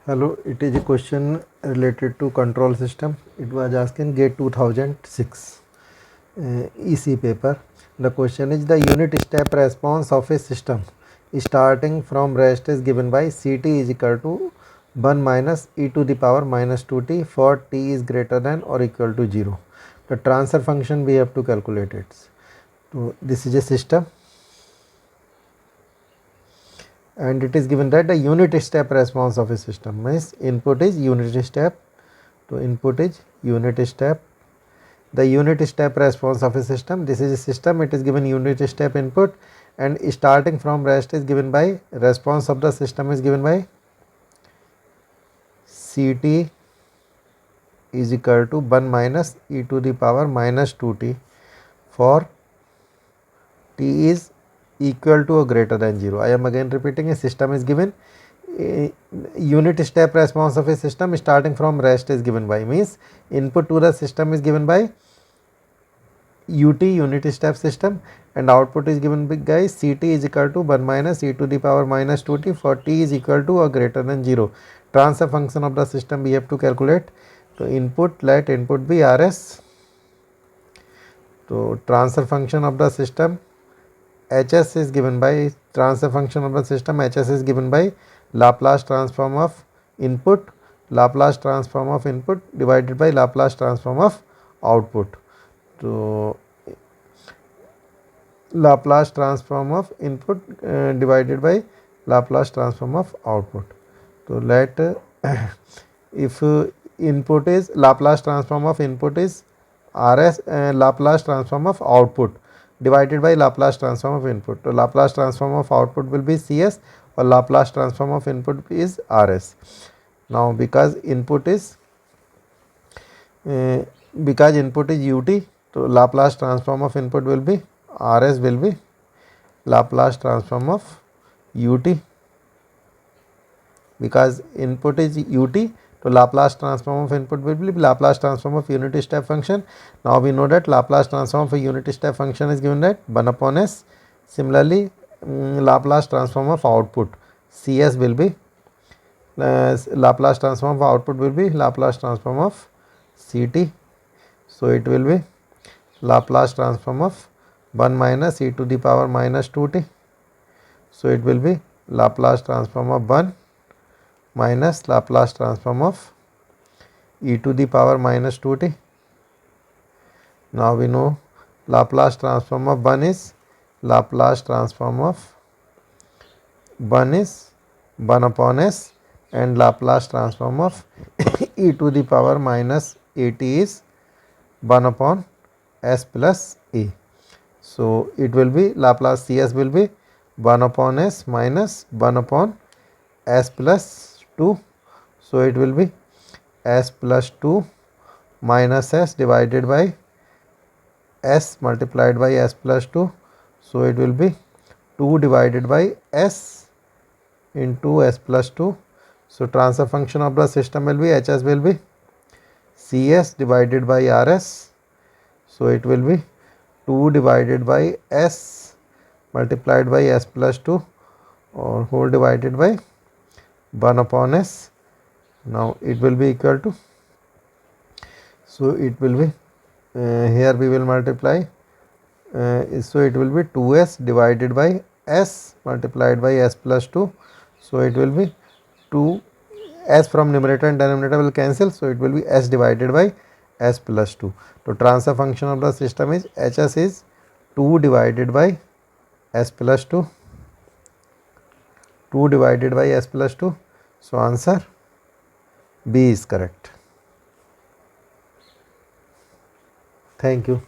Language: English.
Hello, it is a question related to control system. It was asking GATE 2006 EC paper. The question is the unit step response of a system starting from rest is given by Ct is equal to 1 minus e to the power minus 2t for t is greater than or equal to 0. The transfer function we have to calculate it. So this is a system, and it is given that the unit step response of a system means input is unit step. So input is unit step. The unit step response of a system, this is a system, it is given unit step input, and starting from rest is given by response of the system is given by Ct is equal to 1 minus e to the power minus 2t for t is equal to or greater than 0. I am again repeating, a system is given, unit step response of a system starting from rest is given by, means input to the system is given by ut unit step system, and output is given by Ct is equal to 1 minus e to the power minus 2t for t is equal to or greater than 0. Transfer function of the system we have to calculate. So input, let input be Rs. So transfer function of the system Hs is given by, transfer function of the system Hs is given by Laplace transform of input, Laplace transform of input divided by Laplace transform of output. So Laplace transform of input divided by Laplace transform of output. So let if input is Laplace transform of input is Rs, Laplace transform of output divided by Laplace transform of input. So Laplace transform of output will be Cs or Laplace transform of input is Rs. Now because input is ut, so Laplace transform of input will be Rs will be Laplace transform of ut. Because input is ut, so Laplace transform of input will be Laplace transform of unit step function. Now we know that Laplace transform of a unit step function is given that 1 upon s. Similarly, Laplace transform of output Cs will be Laplace transform of output will be Laplace transform of Ct. So it will be Laplace transform of 1 minus e to the power minus 2t. So it will be Laplace transform of 1 minus Laplace transform of e to the power minus 2t. Now we know Laplace transform of 1 is Laplace transform of 1 is 1 upon s, and Laplace transform of e to the power minus at is 1 upon s plus a. So it will be Laplace Cs will be 1 upon s minus 1 upon s plus 2. So it will be s plus 2 minus s divided by s multiplied by s plus 2. So it will be 2 divided by s into s plus 2. So transfer function of the system will be Hs will be Cs divided by Rs. So it will be 2 divided by s multiplied by s plus 2 or whole divided by 1 upon s. Now it will be equal to, so it will be here we will multiply, so it will be 2s divided by s multiplied by s plus 2. So it will be 2 s from numerator and denominator will cancel, so it will be s divided by s plus 2. So transfer function of the system is Hs is 2 divided by s plus 2, 2 divided by s plus 2. So answer B is correct. Thank you.